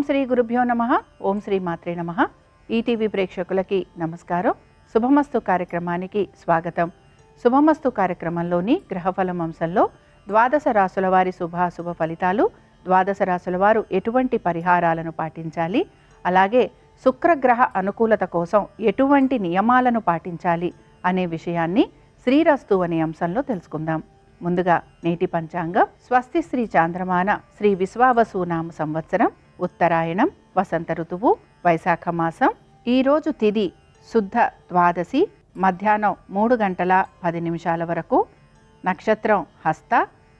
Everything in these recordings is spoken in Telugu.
శ్రీ గురుభ్యో నమః. ఓం శ్రీ మాత్రే నమః. ఈటీవీ ప్రేక్షకులకి నమస్కారం. శుభమస్తు కార్యక్రమానికి స్వాగతం. శుభమస్తు కార్యక్రమంలోని గ్రహఫలం అంశంలో ద్వాదశ రాశుల వారి శుభాశుభ ఫలితాలు, ద్వాదశ రాశుల వారు ఎటువంటి పరిహారాలను పాటించాలి, అలాగే శుక్రగ్రహ అనుకూలత కోసం ఎటువంటి నియమాలను పాటించాలి అనే విషయాన్ని శ్రీరస్తు అనే అంశంలో తెలుసుకుందాం. ముందుగా నేటి పంచాంగం. స్వస్తి శ్రీ చాంద్రమాన శ్రీ విశ్వావసునామ సంవత్సరం, ఉత్తరాయణం, వసంత ఋతువు, వైశాఖ మాసం. ఈరోజు తిథి శుద్ధ ద్వాదశి, మధ్యాహ్నం 3:10 వరకు. నక్షత్రం హస్త,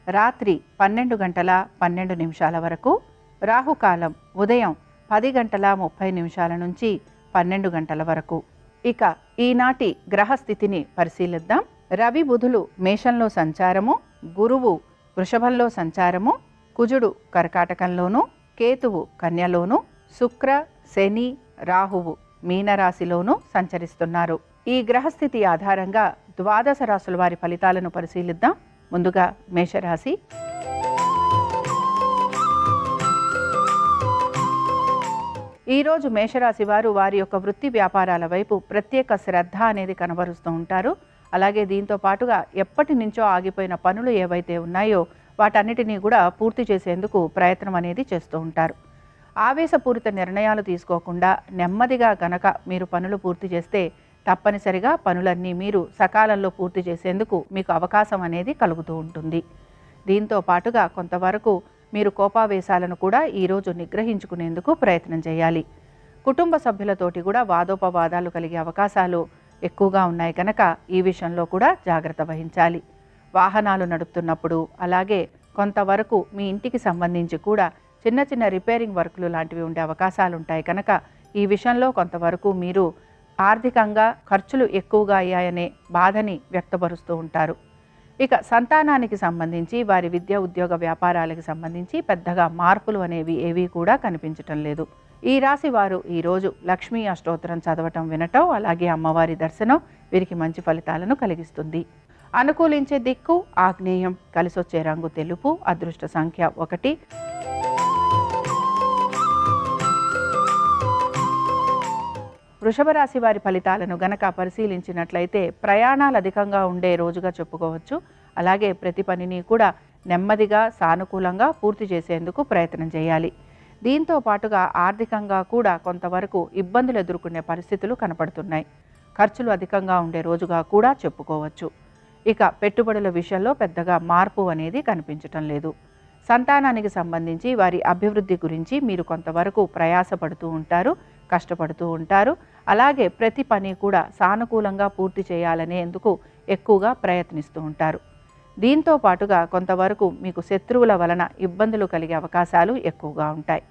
రాత్రి 12:12 వరకు. రాహుకాలం ఉదయం 10:30 నుంచి 12 వరకు. ఇక ఈనాటి గ్రహస్థితిని పరిశీలిద్దాం. రవి బుధులు మేషంలో సంచారము, గురువు వృషభంలో సంచారము, కుజుడు కర్కాటకంలోను, కేతువు కన్యలోను, శుక్ర, శని, రాహువు మీనరాశిలోను సంచరిస్తున్నారు. ఈ గ్రహస్థితి ఆధారంగా ద్వాదశ రాశుల వారి ఫలితాలను పరిశీలిద్దాం. ముందుగా మేషరాశి. ఈరోజు మేషరాశి వారు వారి యొక్క వృత్తి వ్యాపారాల వైపు ప్రత్యేక శ్రద్ధ అనేది కనబరుస్తూ ఉంటారు. అలాగే దీంతో పాటుగా ఎప్పటి నుంచో ఆగిపోయిన పనులు ఏవైతే ఉన్నాయో వాటన్నిటినీ కూడా పూర్తి చేసేందుకు ప్రయత్నం అనేది చేస్తూ ఉంటారు. ఆవేశపూరిత నిర్ణయాలు తీసుకోకుండా నెమ్మదిగా గనక మీరు పనులు పూర్తి చేస్తే తప్పనిసరిగా పనులన్నీ మీరు సకాలంలో పూర్తి చేసేందుకు మీకు అవకాశం అనేది కలుగుతూ ఉంటుంది. దీంతో పాటుగా కొంతవరకు మీరు కోపావేశాలను కూడా ఈరోజు నిగ్రహించుకునేందుకు ప్రయత్నం చేయాలి. కుటుంబ సభ్యులతోటి కూడా వాదోపవాదాలు కలిగే అవకాశాలు ఎక్కువగా ఉన్నాయి కనుక ఈ విషయంలో కూడా జాగ్రత్త వహించాలి. వాహనాలు నడుపుతున్నప్పుడు, అలాగే కొంతవరకు మీ ఇంటికి సంబంధించి కూడా చిన్న చిన్న రిపేరింగ్ వర్క్లు లాంటివి ఉండే అవకాశాలు ఉంటాయి కనుక ఈ విషయంలో కొంతవరకు మీరు ఆర్థికంగా ఖర్చులు ఎక్కువగా అయ్యాయనే బాధని వ్యక్తపరుస్తూ ఉంటారు. ఇక సంతానానికి సంబంధించి వారి విద్య, ఉద్యోగ, వ్యాపారాలకు సంబంధించి పెద్దగా మార్పులు అనేవి ఏవీ కూడా కనిపించటం లేదు. ఈ రాశి వారు ఈరోజు లక్ష్మీ అష్టోత్తరం చదవటం, వినటం, అలాగే అమ్మవారి దర్శనం వీరికి మంచి ఫలితాలను కలిగిస్తుంది. అనుకూలించే దిక్కు ఆగ్నేయం, కలిసొచ్చే రంగు తెలుపు, అదృష్ట సంఖ్య 1. వృషభ రాశి వారి ఫలితాలను గనక పరిశీలించినట్లయితే ప్రయాణాలు అధికంగా ఉండే రోజుగా చెప్పుకోవచ్చు. అలాగే ప్రతి పనిని కూడా నెమ్మదిగా సానుకూలంగా పూర్తి చేసేందుకు ప్రయత్నం చేయాలి. దీంతో పాటుగా ఆర్థికంగా కూడా కొంతవరకు ఇబ్బందులు ఎదుర్కొనే పరిస్థితులు కనపడుతున్నాయి. ఖర్చులు అధికంగా ఉండే రోజుగా కూడా చెప్పుకోవచ్చు. ఇక పెట్టుబడుల విషయంలో పెద్దగా మార్పు అనేది కనిపించటం లేదు. సంతానానికి సంబంధించి వారి అభివృద్ధి గురించి మీరు కొంతవరకు ప్రయాసపడుతూ ఉంటారు, కష్టపడుతూ ఉంటారు. అలాగే ప్రతి పని కూడా సానుకూలంగా పూర్తి చేయాలనేందుకు ఎక్కువగా ప్రయత్నిస్తూ ఉంటారు. దీంతో పాటుగా కొంతవరకు మీకు శత్రువుల వలన ఇబ్బందులు కలిగే అవకాశాలు ఎక్కువగా ఉంటాయి.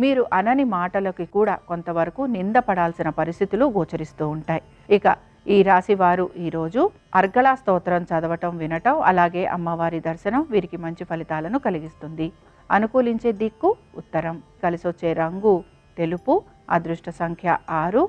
మీరు అనని మాటలకి కూడా కొంతవరకు నిందపడాల్సిన పరిస్థితులు గోచరిస్తూ ఉంటాయి. ఇక ఈ రాశి వారు ఈరోజు అర్గళా స్తోత్రం చదవటం, వినటం, అలాగే అమ్మవారి దర్శనం వీరికి మంచి ఫలితాలను కలిగిస్తుంది. అనుకూలించే దిక్కు ఉత్తరం, కలిసొచ్చే రంగు తెలుపు, అదృష్ట సంఖ్య 6.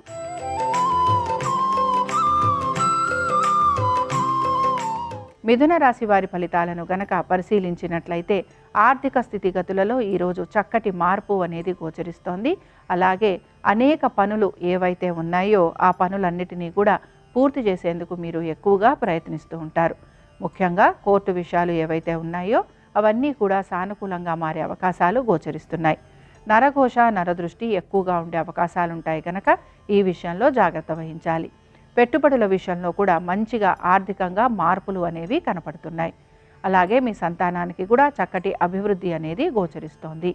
మిథున రాశి వారి ఫలితాలను గనక పరిశీలించినట్లయితే ఆర్థిక స్థితిగతులలో ఈరోజు చక్కటి మార్పు అనేది గోచరిస్తోంది. అలాగే అనేక పనులు ఏవైతే ఉన్నాయో ఆ పనులన్నిటినీ కూడా పూర్తి చేసేందుకు మీరు ఎక్కువగా ప్రయత్నిస్తూ ఉంటారు. ముఖ్యంగా కోర్టు విషయాలు ఏవైతే ఉన్నాయో అవన్నీ కూడా సానుకూలంగా మారే అవకాశాలు గోచరిస్తున్నాయి. నరఘోష, నరదృష్టి ఎక్కువగా ఉండే అవకాశాలు ఉంటాయి కనుక ఈ విషయంలో జాగ్రత్త వహించాలి. పెట్టుబడుల విషయంలో కూడా మంచిగా ఆర్థికంగా మార్పులు అనేవి కనపడుతున్నాయి. అలాగే మీ సంతానానికి కూడా చక్కటి అభివృద్ధి అనేది గోచరిస్తోంది.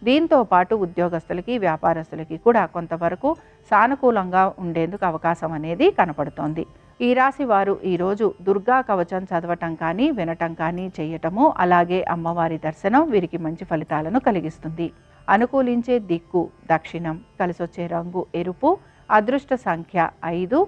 దీంతో పాటు ఉద్యోగస్తులకి, వ్యాపారస్తులకి కూడా కొంతవరకు సానుకూలంగా ఉండేందుకు అవకాశం అనేది కనపడుతోంది. ఈ రాశి వారు ఈరోజు దుర్గా కవచం చదవటం కానీ, వినటం కానీ చేయటము, అలాగే అమ్మవారి దర్శనం వీరికి మంచి ఫలితాలను కలిగిస్తుంది. అనుకూలించే దిక్కు దక్షిణం, కలిసొచ్చే రంగు ఎరుపు, అదృష్ట సంఖ్య 5.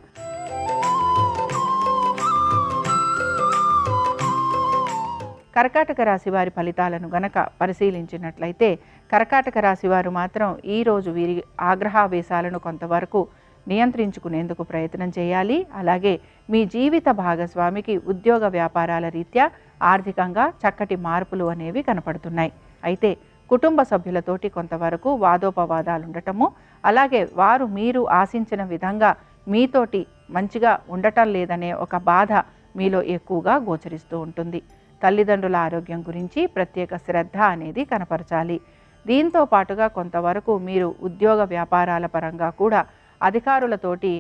కర్కాటక రాశి వారి ఫలితాలను గనక పరిశీలించినట్లయితే కర్కాటక రాశి వారు మాత్రం ఈరోజు వీరి ఆగ్రహావేశాలను కొంతవరకు నియంత్రించుకునేందుకు ప్రయత్నం చేయాలి. అలాగే మీ జీవిత భాగస్వామికి ఉద్యోగ వ్యాపారాల రీత్యా ఆర్థికంగా చక్కటి మార్పులు అనేవి కనపడుతున్నాయి. అయితే కుటుంబ సభ్యులతోటి కొంతవరకు వాదోపవాదాలు ఉండటము, అలాగే వారు మీరు ఆశించిన విధంగా మీతోటి మంచిగా ఉండటం లేదనే ఒక బాధ మీలో ఎక్కువగా గోచరిస్తూ ఉంటుంది. తల్లిదండ్రుల ఆరోగ్యం గురించి ప్రత్యేక శ్రద్ధ అనేది కనపరచాలి. దీంతో పాటుగా కొంతవరకు మీరు ఉద్యోగ వ్యాపారాల పరంగా కూడా అధికారులతోటి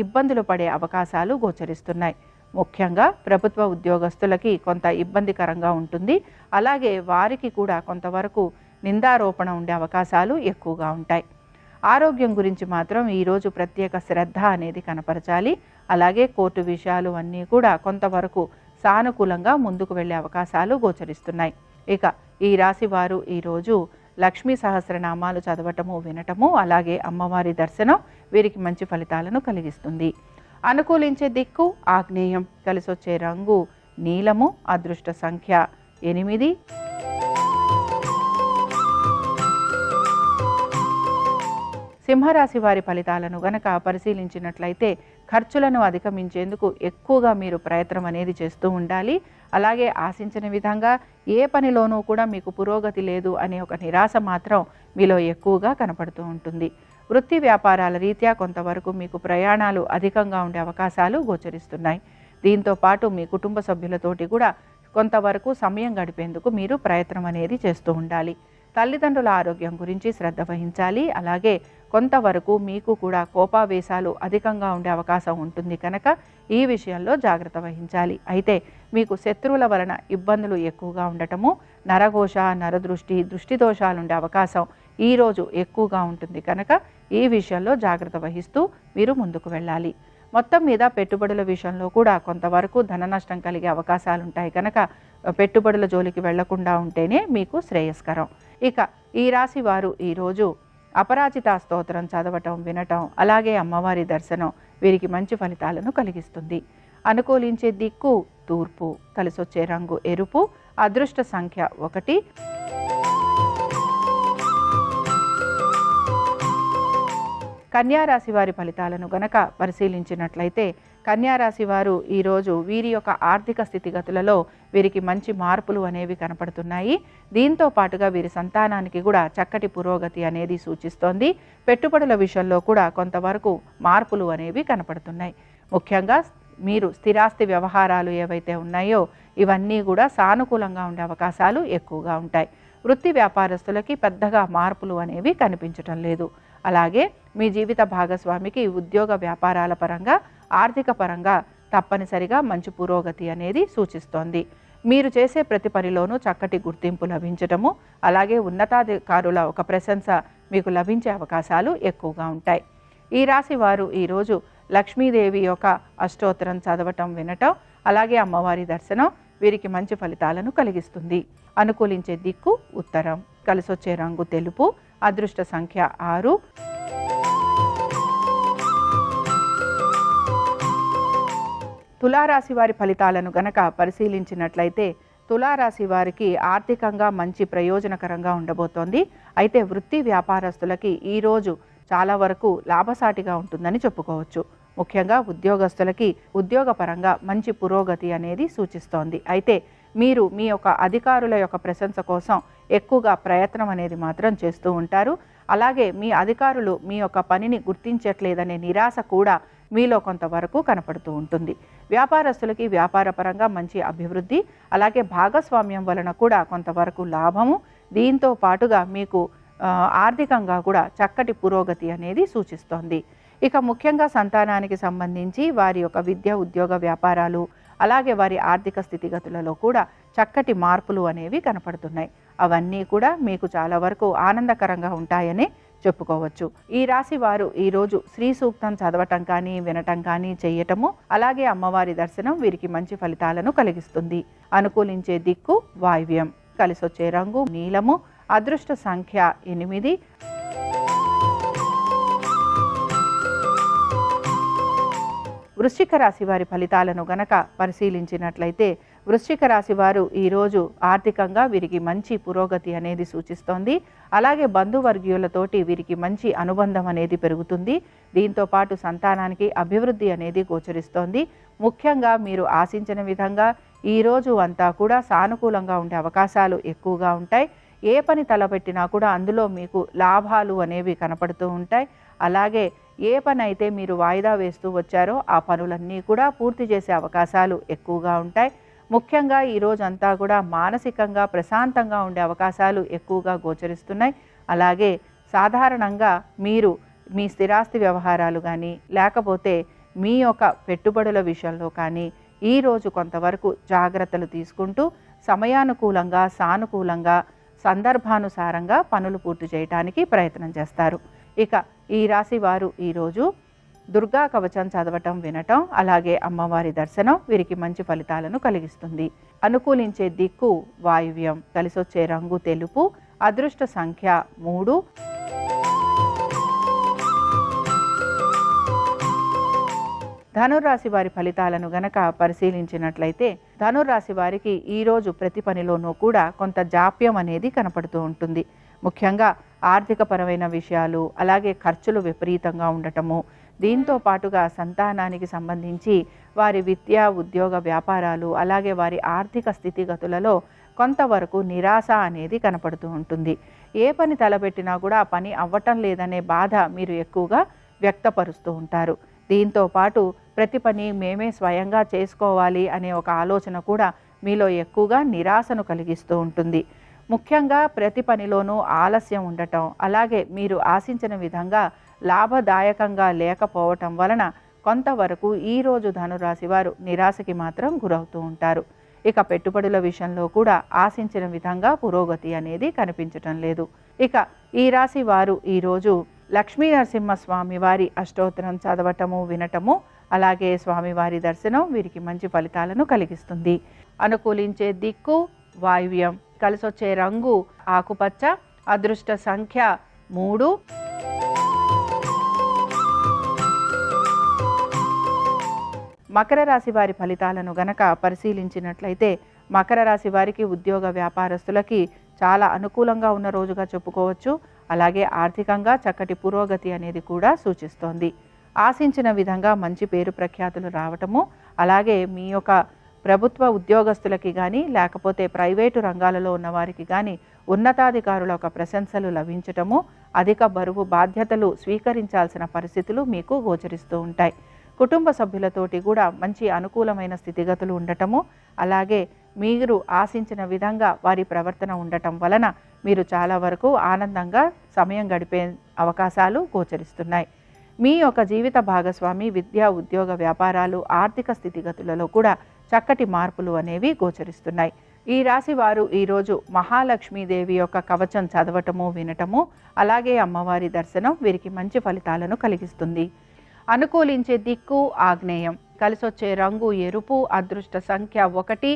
ఇబ్బందులు పడే అవకాశాలు గోచరిస్తున్నాయి. ముఖ్యంగా ప్రభుత్వ ఉద్యోగస్తులకి కొంత ఇబ్బందికరంగా ఉంటుంది. అలాగే వారికి కూడా కొంతవరకు నిందారోపణ ఉండే అవకాశాలు ఎక్కువగా ఉంటాయి. ఆరోగ్యం గురించి మాత్రం ఈరోజు ప్రత్యేక శ్రద్ధ అనేది కనపరచాలి. అలాగే కోర్టు విషయాలు అన్నీ కూడా కొంతవరకు సానుకూలంగా ముందుకు వెళ్ళే అవకాశాలు గోచరిస్తున్నాయి. ఇక ఈ రాశి వారు ఈరోజు లక్ష్మీ సహస్రనామాలు చదవటము, వినటము, అలాగే అమ్మవారి దర్శనం వీరికి మంచి ఫలితాలను కలిగిస్తుంది. అనుకూలించే దిక్కు ఆగ్నేయం, కలిసొచ్చే రంగు నీలము, అదృష్ట సంఖ్య 8. సింహరాశి వారి ఫలితాలను గనక పరిశీలించినట్లయితే ఖర్చులను అధిగమించేందుకు ఎక్కువగా మీరు ప్రయత్నం అనేది చేస్తూ ఉండాలి. అలాగే ఆశించిన విధంగా ఏ పనిలోనూ కూడా మీకు పురోగతి లేదు అనే ఒక నిరాశ మాత్రం మీలో ఎక్కువగా కనపడుతూ ఉంటుంది. వృత్తి వ్యాపారాల రీత్యా కొంతవరకు మీకు ప్రయాణాలు అధికంగా ఉండే అవకాశాలు గోచరిస్తున్నాయి. దీంతో పాటు మీ కుటుంబ సభ్యులతోటి కూడా కొంతవరకు సమయం గడిపేందుకు మీరు ప్రయత్నం అనేది చేస్తూ ఉండాలి. తల్లిదండ్రుల ఆరోగ్యం గురించి శ్రద్ధ వహించాలి. అలాగే కొంతవరకు మీకు కూడా కోపావేశాలు అధికంగా ఉండే అవకాశం ఉంటుంది కనుక ఈ విషయంలో జాగ్రత్త వహించాలి. అయితే మీకు శత్రువుల వలన ఇబ్బందులు ఎక్కువగా ఉండటము, నరఘోష, నరదృష్టి, దృష్టి దోషాలు ఉండే అవకాశం ఈరోజు ఎక్కువగా ఉంటుంది కనుక ఈ విషయంలో జాగ్రత్త వహిస్తూ మీరు ముందుకు వెళ్ళాలి. మొత్తం మీద పెట్టుబడుల విషయంలో కూడా కొంతవరకు ధన నష్టం కలిగే అవకాశాలు ఉంటాయి కనుక పెట్టుబడుల జోలికి వెళ్లకుండా ఉంటేనే మీకు శ్రేయస్కరం. ఇక ఈ రాశి వారు ఈరోజు అపరాజిత స్తోత్రం చదవటం, వినటం, అలాగే అమ్మవారి దర్శనం వీరికి మంచి ఫలితాలను కలిగిస్తుంది. అనుకూలించే దిక్కు తూర్పు, కలిసొచ్చే రంగు ఎరుపు, అదృష్ట సంఖ్య 1. కన్యారాశి వారి ఫలితాలను గనక పరిశీలించినట్లయితే కన్యారాశి వారు ఈరోజు వీరి యొక్క ఆర్థిక స్థితిగతులలో వీరికి మంచి మార్పులు అనేవి కనపడుతున్నాయి. దీంతో పాటుగా వీరి సంతానానికి కూడా చక్కటి పురోగతి అనేది సూచిస్తోంది. పెట్టుబడుల విషయంలో కూడా కొంతవరకు మార్పులు అనేవి కనపడుతున్నాయి. ముఖ్యంగా మీరు స్థిరాస్తి వ్యవహారాలు ఏవైతే ఉన్నాయో ఇవన్నీ కూడా సానుకూలంగా ఉండే అవకాశాలు ఎక్కువగా ఉంటాయి. వృత్తి వ్యాపారస్తులకి పెద్దగా మార్పులు అనేవి కనిపించటం లేదు. అలాగే మీ జీవిత భాగస్వామికి ఉద్యోగ వ్యాపారాల పరంగా, ఆర్థిక పరంగా తప్పనిసరిగా మంచి పురోగతి అనేది సూచిస్తోంది. మీరు చేసే ప్రతి పనిలోనూ చక్కటి గుర్తింపు లభించటము, అలాగే ఉన్నతాధికారుల ఒక ప్రశంస మీకు లభించే అవకాశాలు ఎక్కువగా ఉంటాయి. ఈ రాశి వారు ఈరోజు లక్ష్మీదేవి యొక్క అష్టోత్తరం చదవటం, వినటం, అలాగే అమ్మవారి దర్శనం వీరికి మంచి ఫలితాలను కలిగిస్తుంది. అనుకూలించే దిక్కు ఉత్తరం, కలిసొచ్చే రంగు తెలుపు, అదృష్ట సంఖ్య 6. తులారాశి వారి ఫలితాలను గనక పరిశీలించినట్లయితే తులారాశి వారికి ఆర్థికంగా మంచి ప్రయోజనకరంగా ఉండబోతోంది. అయితే వృత్తి వ్యాపారస్తులకి ఈరోజు చాలా వరకు లాభసాటిగా ఉంటుందని చెప్పుకోవచ్చు. ముఖ్యంగా ఉద్యోగస్తులకి ఉద్యోగపరంగా మంచి పురోగతి అనేది సూచిస్తోంది. అయితే మీరు మీ యొక్క అధికారుల యొక్క ప్రశంస కోసం ఎక్కువగా ప్రయత్నం అనేది మాత్రం చేస్తూ ఉంటారు. అలాగే మీ అధికారులు మీ యొక్క పనిని గుర్తించట్లేదనే నిరాశ కూడా మీలో కొంతవరకు కనపడుతూ ఉంటుంది. వ్యాపారస్తులకి వ్యాపారపరంగా మంచి అభివృద్ధి, అలాగే భాగస్వామ్యం వలన కూడా కొంతవరకు లాభము, దీంతో పాటుగా మీకు ఆర్థికంగా కూడా చక్కటి పురోగతి అనేది సూచిస్తోంది. ఇక ముఖ్యంగా సంతానానికి సంబంధించి వారి యొక్క విద్య, ఉద్యోగ వ్యాపారాలు, అలాగే వారి ఆర్థిక స్థితిగతులలో కూడా చక్కటి మార్పులు అనేవి కనపడుతున్నాయి. అవన్నీ కూడా మీకు చాలా వరకు ఆనందకరంగా ఉంటాయని చెప్పుకోవచ్చు. ఈ రాశి వారు ఈరోజు శ్రీ సూక్తం చదవటం కానీ, వినటం కానీ చేయటము, అలాగే అమ్మవారి దర్శనం వీరికి మంచి ఫలితాలను కలిగిస్తుంది. అనుకూలించే దిక్కు వాయువ్యం, కలిసొచ్చే రంగు నీలము, అదృష్ట సంఖ్య 8. వృశ్చిక రాశి వారి ఫలితాలను గనక పరిశీలించినట్లయితే వృశ్చిక రాశి వారు ఈరోజు ఆర్థికంగా వీరికి మంచి పురోగతి అనేది సూచిస్తోంది. అలాగే బంధువర్గీయులతోటి వీరికి మంచి అనుబంధం అనేది పెరుగుతుంది. దీంతో పాటు సంతానానికి అభివృద్ధి అనేది గోచరిస్తోంది. ముఖ్యంగా మీరు ఆశించిన విధంగా ఈరోజు అంతా కూడా సానుకూలంగా ఉండే అవకాశాలు ఎక్కువగా ఉంటాయి. ఏ పని తలపెట్టినా కూడా అందులో మీకు లాభాలు అనేవి కనపడుతూ ఉంటాయి. అలాగే ఏ పని అయితే మీరు వాయిదా వేస్తూ వచ్చారో ఆ పనులన్నీ కూడా పూర్తి చేసే అవకాశాలు ఎక్కువగా ఉంటాయి. ముఖ్యంగా ఈ రోజంతా కూడా మానసికంగా ప్రశాంతంగా ఉండే అవకాశాలు ఎక్కువగా గోచరిస్తున్నాయి. అలాగే సాధారణంగా మీరు మీ స్థిరాస్తి వ్యవహారాలు కానీ లేకపోతే మీ యొక్క పెట్టుబడుల విషయంలో కానీ ఈరోజు కొంతవరకు జాగ్రత్తలు తీసుకుంటూ సమయానుకూలంగా సానుకూలంగా సందర్భానుసారంగా పనులు పూర్తి చేయడానికి ప్రయత్నం చేస్తారు. ఇక ఈ రాశి వారు ఈరోజు దుర్గా కవచం చదవటం వినటం అలాగే అమ్మవారి దర్శనం వీరికి మంచి ఫలితాలను కలిగిస్తుంది. అనుకూలించే దిక్కు వాయువ్యం, కలిసొచ్చే రంగు తెలుపు, అదృష్ట సంఖ్య 3. ధనుర్రాశి వారి ఫలితాలను గనక పరిశీలించినట్లయితే ధనుర్రాశి వారికి ఈరోజు ప్రతి పనిలోనూ కూడా కొంత జాప్యం అనేది కనపడుతూ ఉంటుంది. ముఖ్యంగా ఆర్థికపరమైన విషయాలు అలాగే ఖర్చులు విపరీతంగా ఉండటము, దీంతో పాటుగా సంతానానికి సంబంధించి వారి విద్యా ఉద్యోగ వ్యాపారాలు అలాగే వారి ఆర్థిక స్థితిగతులలో కొంతవరకు నిరాశ అనేది కనపడుతూ ఉంటుంది. ఏ పని తలపెట్టినా కూడా ఆ పని అవ్వటం లేదనే బాధ మీరు ఎక్కువగా వ్యక్తపరుస్తూ ఉంటారు. దీంతో పాటు ప్రతి పని మేమే స్వయంగా చేసుకోవాలి అనే ఒక ఆలోచన కూడా మీలో ఎక్కువగా నిరాశను కలిగిస్తూ ఉంటుంది. ముఖ్యంగా ప్రతి పనిలోనూ ఆలస్యం ఉండటం అలాగే మీరు ఆశించిన విధంగా లాభదాయకంగా లేకపోవటం వలన కొంతవరకు ఈరోజు ధనురాశి వారు నిరాశకి మాత్రం గురవుతూ ఉంటారు. ఇక పెట్టుబడుల విషయంలో కూడా ఆశించిన విధంగా పురోగతి అనేది కనిపించటం లేదు. ఇక ఈ రాశి వారు ఈరోజు లక్ష్మీ నరసింహస్వామి వారి అష్టోత్తరం చదవటము వినటము అలాగే స్వామివారి దర్శనం వీరికి మంచి ఫలితాలను కలిగిస్తుంది. అనుకూలించే దిక్కు వాయువ్యం, కలిసొచ్చే రంగు ఆకుపచ్చ, అదృష్ట సంఖ్య 3. మకర రాశి వారి ఫలితాలను గనక పరిశీలించినట్లయితే మకర రాశి వారికి ఉద్యోగ వ్యాపారస్తులకి చాలా అనుకూలంగా ఉన్న రోజుగా చెప్పుకోవచ్చు. అలాగే ఆర్థికంగా చక్కటి పురోగతి అనేది కూడా సూచిస్తోంది. ఆశించిన విధంగా మంచి పేరు ప్రఖ్యాతులు రావటము అలాగే మీ యొక్క ప్రభుత్వ ఉద్యోగస్తులకి కానీ లేకపోతే ప్రైవేటు రంగాలలో ఉన్నవారికి కానీ ఉన్నతాధికారుల యొక్క ప్రశంసలు లభించటము, అధిక బరువు బాధ్యతలు స్వీకరించాల్సిన పరిస్థితులు మీకు గోచరిస్తూ ఉంటాయి. కుటుంబ సభ్యులతోటి కూడా మంచి అనుకూలమైన స్థితిగతులు ఉండటము అలాగే మీరు ఆశించిన విధంగా వారి ప్రవర్తన ఉండటం వలన మీరు చాలా వరకు ఆనందంగా సమయం గడిపే అవకాశాలు గోచరిస్తున్నాయి. మీ యొక్క జీవిత భాగస్వామి విద్యా ఉద్యోగ వ్యాపారాలు ఆర్థిక స్థితిగతులలో కూడా చక్కటి మార్పులు అనేవి గోచరిస్తున్నాయి. ఈ రాశి వారు ఈరోజు మహాలక్ష్మీదేవి యొక్క కవచం చదవటము వినటము అలాగే అమ్మవారి దర్శనం వీరికి మంచి ఫలితాలను కలిగిస్తుంది. అనుకూలించే దిక్కు ఆగ్నేయం, కలిసొచ్చే రంగు ఎరుపు, అదృష్ట సంఖ్య 1.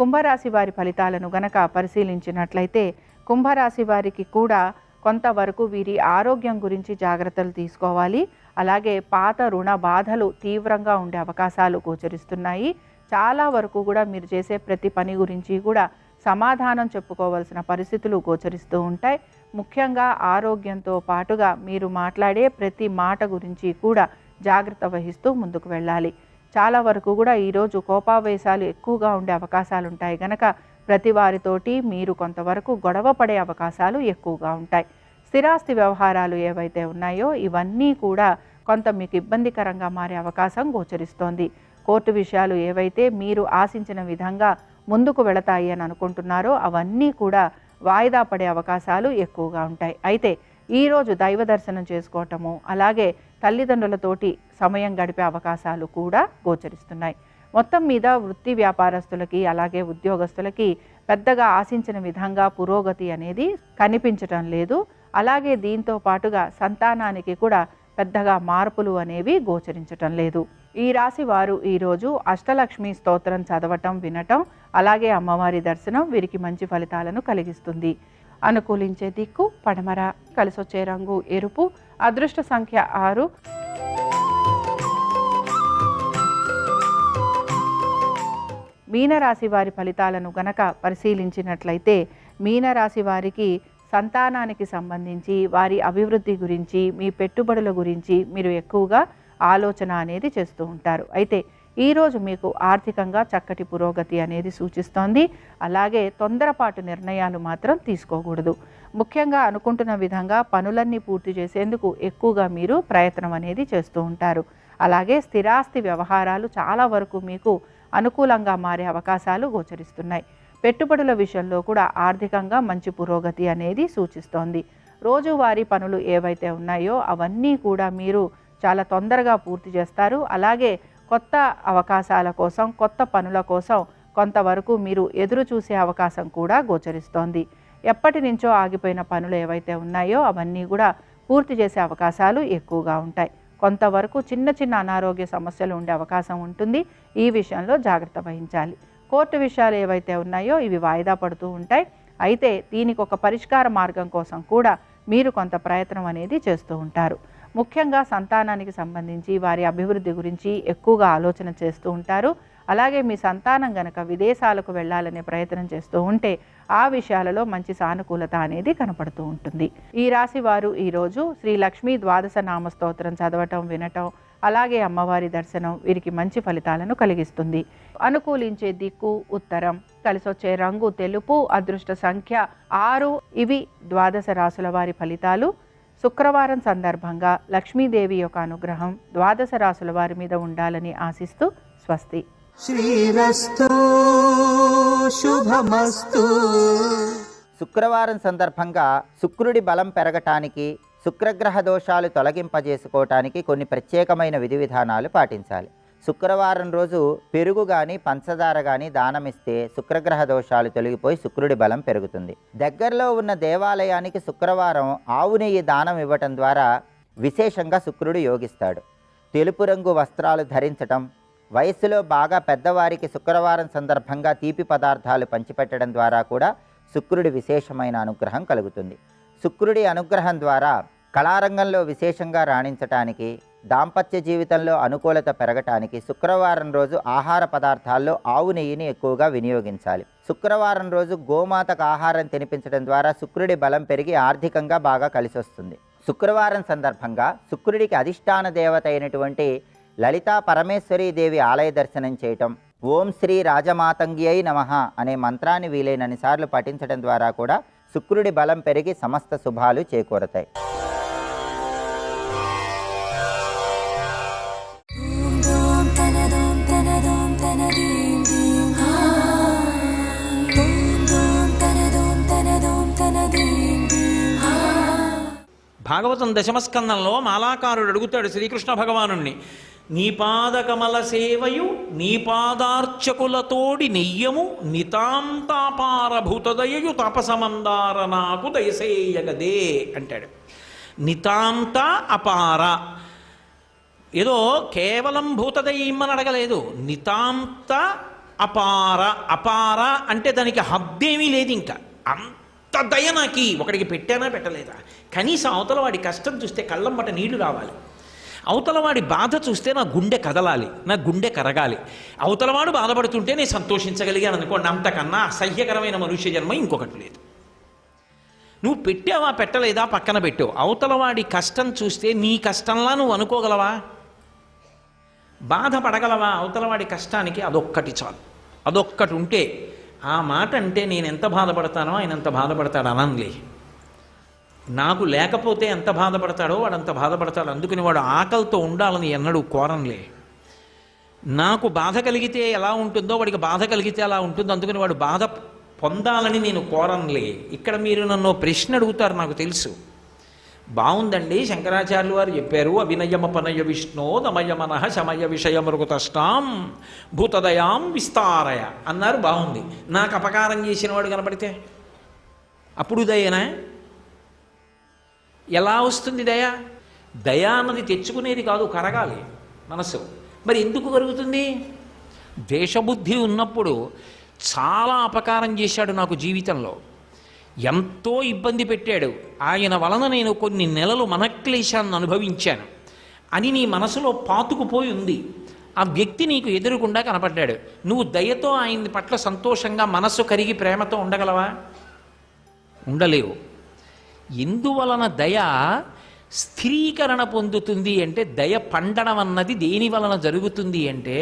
కుంభరాశి వారి ఫలితాలను గనక పరిశీలించినట్లయితే కుంభరాశి వారికి కూడా కొంతవరకు వీరి ఆరోగ్యం గురించి జాగ్రత్తలు తీసుకోవాలి. అలాగే పాత రుణ బాధలు తీవ్రంగా ఉండే అవకాశాలు గోచరిస్తున్నాయి. చాలా వరకు కూడా మీరు చేసే ప్రతి పని గురించి కూడా సమాధానం చెప్పుకోవాల్సిన పరిస్థితులు గోచరిస్తూ ఉంటాయి. ముఖ్యంగా ఆరోగ్యంతో పాటుగా మీరు మాట్లాడే ప్రతి మాట గురించి కూడా జాగ్రత్త వహిస్తూ ముందుకు వెళ్ళాలి. చాలా వరకు కూడా ఈరోజు కోపావేశాలు ఎక్కువగా ఉండే అవకాశాలు ఉంటాయి కనుక ప్రతి వారితోటి మీరు కొంతవరకు గొడవ పడే అవకాశాలు ఎక్కువగా ఉంటాయి. స్థిరాస్తి వ్యవహారాలు ఏవైతే ఉన్నాయో ఇవన్నీ కూడా కొంత మీకు ఇబ్బందికరంగా మారే అవకాశం గోచరిస్తోంది. కోర్టు విషయాలు ఏవైతే మీరు ఆశించిన విధంగా ముందుకు వెళతాయి అని అనుకుంటున్నారో అవన్నీ కూడా వాయిదా పడే అవకాశాలు ఎక్కువగా ఉంటాయి. అయితే ఈరోజు దైవ దర్శనం చేసుకోవటము అలాగే తల్లిదండ్రులతోటి సమయం గడిపే అవకాశాలు కూడా గోచరిస్తున్నాయి. మొత్తం మీద వృత్తి వ్యాపారస్తులకి అలాగే ఉద్యోగస్తులకి పెద్దగా ఆశించిన విధంగా పురోగతి అనేది కనిపించటం లేదు. అలాగే దీంతో పాటుగా సంతానానికి కూడా పెద్దగా మార్పులు అనేవి గోచరించటం లేదు. ఈ రాశి వారు ఈరోజు అష్టలక్ష్మి స్తోత్రం చదవటం వినటం అలాగే అమ్మవారి దర్శనం వీరికి మంచి ఫలితాలను కలిగిస్తుంది. అనుకూలించే దిక్కు పడమర, కలిసొచ్చే రంగు ఎరుపు, అదృష్ట సంఖ్య 6. మీనరాశి వారి ఫలితాలను గనక పరిశీలించినట్లయితే మీనరాశి వారికి సంతానానికి సంబంధించి వారి అభివృద్ధి గురించి మీ పెట్టుబడుల గురించి మీరు ఎక్కువగా ఆలోచన అనేది చేస్తూ ఉంటారు. అయితే ఈరోజు మీకు ఆర్థికంగా చక్కటి పురోగతి అనేది సూచిస్తోంది. అలాగే తొందరపాటు నిర్ణయాలు మాత్రం తీసుకోకూడదు. ముఖ్యంగా అనుకుంటున్న విధంగా పనులన్నీ పూర్తి చేసేందుకు ఎక్కువగా మీరు ప్రయత్నం అనేది చేస్తూ ఉంటారు. అలాగే స్థిరాస్తి వ్యవహారాలు చాలా వరకు మీకు అనుకూలంగా మారే అవకాశాలు గోచరిస్తున్నాయి. పెట్టుబడుల విషయంలో కూడా ఆర్థికంగా మంచి పురోగతి అనేది సూచిస్తోంది. రోజువారీ పనులు ఏవైతే ఉన్నాయో అవన్నీ కూడా మీరు చాలా తొందరగా పూర్తి చేస్తారు. అలాగే కొత్త అవకాశాల కోసం, కొత్త పనుల కోసం కొంతవరకు మీరు ఎదురు చూసే అవకాశం కూడా గోచరిస్తోంది. ఎప్పటి నుంచో ఆగిపోయిన పనులు ఏవైతే ఉన్నాయో అవన్నీ కూడా పూర్తి చేసే అవకాశాలు ఎక్కువగా ఉంటాయి. కొంతవరకు చిన్న చిన్న అనారోగ్య సమస్యలు ఉండే అవకాశం ఉంటుంది. ఈ విషయంలో జాగ్రత్త వహించాలి. కోర్టు విషయాలు ఏవైతే ఉన్నాయో ఇవి వాయిదా పడుతూ ఉంటాయి. అయితే దీనికి ఒక పరిష్కార మార్గం కోసం కూడా మీరు కొంత ప్రయత్నం అనేది చేస్తూ ఉంటారు. ముఖ్యంగా సంతానానికి సంబంధించి వారి అభివృద్ధి గురించి ఎక్కువగా ఆలోచన చేస్తూ ఉంటారు. అలాగే మీ సంతానం గనక విదేశాలకు వెళ్ళాలనే ప్రయత్నం చేస్తూ ఉంటే ఆ విషయాలలో మంచి సానుకూలత అనేది కనపడుతూ ఉంటుంది. ఈ రాశి వారు ఈరోజు శ్రీ లక్ష్మీ ద్వాదశ నామ స్తోత్రం చదవటం, వినటం, అలాగే అమ్మవారి దర్శనం వీరికి మంచి ఫలితాలను కలిగిస్తుంది. అనుకూలించే దిక్కు ఉత్తరం, కలిసొచ్చే రంగు తెలుపు, అదృష్ట సంఖ్య 6. ఇవి ద్వాదశ రాశుల వారి ఫలితాలు. శుక్రవారం సందర్భంగా లక్ష్మీదేవి యొక్క అనుగ్రహం ద్వాదశ రాశుల వారి మీద ఉండాలని ఆశిస్తూ స్వస్తి. శ్రీరస్తు శుభమస్తు. శుక్రవారం సందర్భంగా శుక్రుడి బలం పెరగటానికి, శుక్రగ్రహ దోషాలు తొలగింపజేసుకోవటానికి కొన్ని ప్రత్యేకమైన విధి విధానాలు పాటించాలి. శుక్రవారం రోజు పెరుగు కానీ పంచదార కానీ దానమిస్తే శుక్రగ్రహ దోషాలు తొలగిపోయి శుక్రుడి బలం పెరుగుతుంది. దగ్గరలో ఉన్న దేవాలయానికి శుక్రవారం ఆవు నెయ్యి దానం ఇవ్వటం ద్వారా విశేషంగా శుక్రుడు యోగిస్తాడు. తెలుపు రంగు వస్త్రాలు ధరించటం, వయస్సులో బాగా పెద్దవారికి శుక్రవారం సందర్భంగా తీపి పదార్థాలు పంచిపెట్టడం ద్వారా కూడా శుక్రుడి విశేషమైన అనుగ్రహం కలుగుతుంది. శుక్రుడి అనుగ్రహం ద్వారా కళారంగంలో విశేషంగా రాణించటానికి, దాంపత్య జీవితంలో అనుకూలత పెరగటానికి శుక్రవారం రోజు ఆహార పదార్థాల్లో ఆవు నెయ్యిని ఎక్కువగా వినియోగించాలి. శుక్రవారం రోజు గోమాతకు ఆహారం తినిపించడం ద్వారా శుక్రుడి బలం పెరిగి ఆర్థికంగా బాగా కలిసొస్తుంది. శుక్రవారం సందర్భంగా శుక్రుడికి అధిష్టాన దేవత అయినటువంటి లలితా పరమేశ్వరీ దేవి ఆలయ దర్శనం చేయటం, ఓం శ్రీ రాజమాతంగ్యై నమః అనే మంత్రాన్ని వీలైనన్ని సార్లు పఠించడం ద్వారా కూడా శుక్రుడి బలం పెరిగి సమస్త శుభాలు చేకూరతాయి. భాగవతం దశమస్కందంలో మాలాకారుడు అడుగుతాడు శ్రీకృష్ణ భగవానుణ్ణి, నీ పాదకమల సేవయు నీ పాదార్చకులతోడి నెయ్యము నితాంతాపారభూతదయయు తాపసమందార నాకు దయసేయగదే అంటాడు. నితాంత అపార, ఏదో కేవలం భూతదయ్యమని అడగలేదు, నితాంత అపార. అపార అంటే దానికి హద్దేమీ లేదు. ఇంకా అంత దయ నాకి ఒకడికి పెట్టానా పెట్టలేదా, కనీసం అవతల వాడి కష్టం చూస్తే కళ్ళంబట నీళ్లు రావాలి, అవతలవాడి బాధ చూస్తే నా గుండె కదలాలి, నా గుండె కరగాలి, అవతలవాడు బాధపడుతుంటే నేను సంతోషించగలిగాను అనుకోండి. అంతకన్నా అసహ్యకరమైన మనుష్య జన్మ ఇంకొకటి లేదు. నువ్వు పెట్టావా పెట్టలేదా పక్కన పెట్టావు, అవతలవాడి కష్టం చూస్తే నీ కష్టంలా నువ్వు అనుకోగలవా, బాధపడగలవా అవతలవాడి కష్టానికి? అదొక్కటి చాలు. అదొక్కటి ఉంటే ఆ మాట అంటే నేను ఎంత బాధపడతానో ఆయన ఎంత బాధపడతాడు అనంలే. నాకు లేకపోతే ఎంత బాధపడతాడో వాడు అంత బాధపడతాడు. అందుకని వాడు ఆకలితో ఉండాలని ఎన్నడూ కోరంలే. నాకు బాధ కలిగితే ఎలా ఉంటుందో వాడికి బాధ కలిగితే అలా ఉంటుంది. అందుకని వాడు బాధ పొందాలని నేను కోరంలే. ఇక్కడ మీరు నన్ను ప్రశ్న అడుగుతారు, నాకు తెలుసు. బాగుందండి, శంకరాచార్యులు వారు చెప్పారు, అవినయమపనయ విష్ణో దమయ మనః శమయ విషయ మృగతష్టాం భూతదయాం విస్తారయ అన్నారు. బాగుంది. నాకు అపకారం చేసిన వాడు కనపడితే అప్పుడు దయనా? ఎలా వస్తుంది దయ? దయ అన్నది తెచ్చుకునేది కాదు, కరగాలి మనసు. మరి ఎందుకు కరుగుతుంది? దేశబుద్ధి ఉన్నప్పుడు చాలా అపకారం చేశాడు నాకు జీవితంలో, ఎంతో ఇబ్బంది పెట్టాడు, ఆయన వలన నేను కొన్ని నెలలు మనక్లేశాన్ని అనుభవించాను అని నీ మనసులో పాతుకుపోయి ఉంది. ఆ వ్యక్తి నీకు ఎదురుకుండా కనపడ్డాడు. నువ్వు దయతో ఆయన పట్ల సంతోషంగా మనస్సు కరిగి ప్రేమతో ఉండగలవా? ఉండలేవు. ఎందువలన దయ స్థిరీకరణ పొందుతుంది అంటే, దయ పండడం అన్నది దేని వలన జరుగుతుంది అంటే,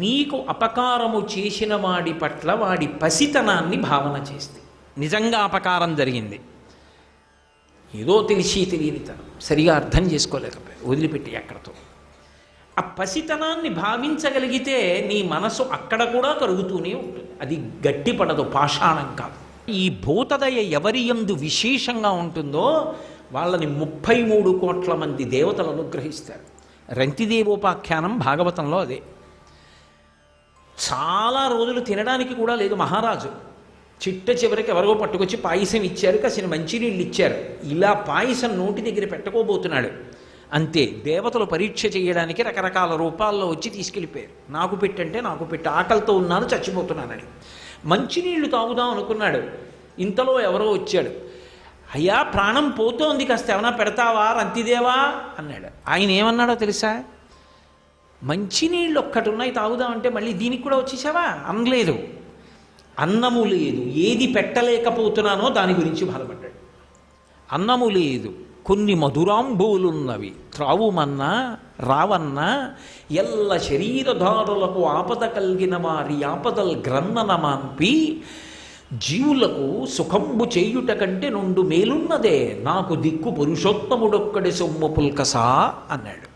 నీకు అపకారము చేసిన వాడి పట్ల వాడి పసితనాన్ని భావన చేస్తే నిజంగా అపకారం జరిగింది, ఏదో తెలిసి తెలియని తనం, సరిగా అర్థం చేసుకోలేకపోయి వదిలిపెట్టి అక్కడతో ఆ పసితనాన్ని భావించగలిగితే నీ మనసు అక్కడ కూడా కరుగుతూనే ఉంటుంది. అది గట్టిపడదు, పాషాణం కాదు. ఈ భూతదయ ఎవరి యందు విశేషంగా ఉంటుందో వాళ్ళని 33 కోట్ల మంది దేవతలు అనుగ్రహిస్తారు. రంతిదేవోపాఖ్యానం భాగవతంలో అదే. చాలా రోజులు తినడానికి కూడా లేదు మహారాజు. చిట్ట చివరికి ఎవరికో పట్టుకొచ్చి పాయసం ఇచ్చారు, కాసిన మంచినీళ్ళు ఇచ్చారు. ఇలా పాయసం నోటి దగ్గర పెట్టుకోబోతున్నాడు, అంతే దేవతలు పరీక్ష చేయడానికి రకరకాల రూపాల్లో వచ్చి తీసుకెళ్ళిపోయారు. నాకు పెట్టంటే నాకు పెట్టి, ఆకలితో ఉన్నాను చచ్చిపోతున్నానని. మంచినీళ్లు తాగుదాం అనుకున్నాడు, ఇంతలో ఎవరో వచ్చాడు. అయ్యా ప్రాణం పోతోంది, కాస్త ఏమైనా పెడతావా రంతిదేవా అన్నాడు. ఆయన ఏమన్నాడో తెలుసా? మంచినీళ్ళు ఒక్కటి ఉన్నాయి తాగుదామంటే మళ్ళీ దీనికి కూడా వచ్చేసావా అనలేదు. అన్నము లేదు, ఏది పెట్టలేకపోతున్నానో దాని గురించి బాధపడ్డాడు. అన్నము లేదు, కొన్ని మధురాంబులున్నవి త్రావుమన్నా రావన్నా, ఎల్ల శరీరధారులకు ఆపద కలిగిన వారి ఆపదల్ గ్రన్నన మాన్పి, జీవులకు సుఖంబు చేయుట కంటే నుండు మేలున్నదే, నాకు దిక్కు పురుషోత్తముడొక్కడి సొమ్ము పుల్కసా అన్నాడు.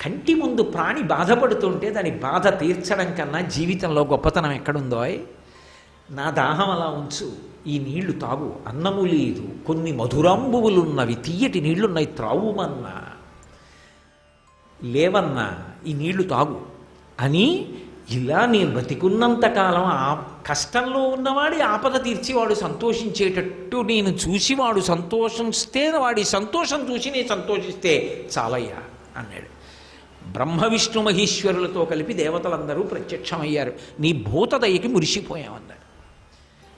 కంటి ముందు ప్రాణి బాధపడుతుంటే దాని బాధ తీర్చడం కన్నా జీవితంలో గొప్పతనం ఎక్కడుందో? నా దాహం అలా ఉంచు, ఈ నీళ్లు తాగు, అన్నము లేదు, కొన్ని మధురాంబువులున్నవి, తీయటి నీళ్లున్నాయి, త్రావుమన్నా లేవన్నా ఈ నీళ్లు తాగు అని, ఇలా నేను బతికున్నంతకాలం ఆ కష్టంలో ఉన్నవాడి ఆపద తీర్చి వాడు సంతోషించేటట్టు నేను చూసి వాడు సంతోషిస్తే, వాడి సంతోషం చూసి నేను సంతోషిస్తే చాలయ్యా అన్నాడు. బ్రహ్మ విష్ణు మహేశ్వరులతో కలిపి దేవతలందరూ ప్రత్యక్షమయ్యారు. నీ భూతదయకి మురిసిపోయామన్నారు.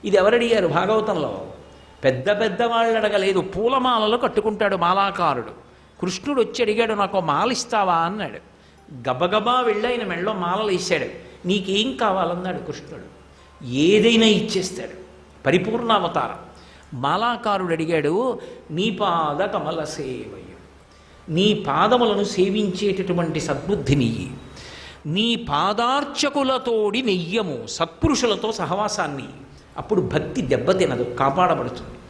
ఇది ఎవరడిగారు భాగవతంలో? పెద్ద పెద్ద వాళ్ళు అడగలేదు, పూలమాలలో కట్టుకుంటాడు మాలాకారుడు. కృష్ణుడు వచ్చి అడిగాడు, నాకు మాల ఇస్తావా అన్నాడు. గబగబా వెళ్ళి ఆయన మెళ్ళలో మాలలు వేసాడు. నీకేం కావాలన్నాడు కృష్ణుడు. ఏదైనా ఇచ్చేస్తాడు, పరిపూర్ణ అవతారం. మాలాకారుడు అడిగాడు, నీ పాద కమల సేవయ్య, నీ పాదములను సేవించేటటువంటి సద్బుద్ధిని, నీ పాదార్చకులతోడి నెయ్యము, సత్పురుషులతో సహవాసాన్ని. అప్పుడు భక్తి దెబ్బతినదు, కాపాడబడుతుంది.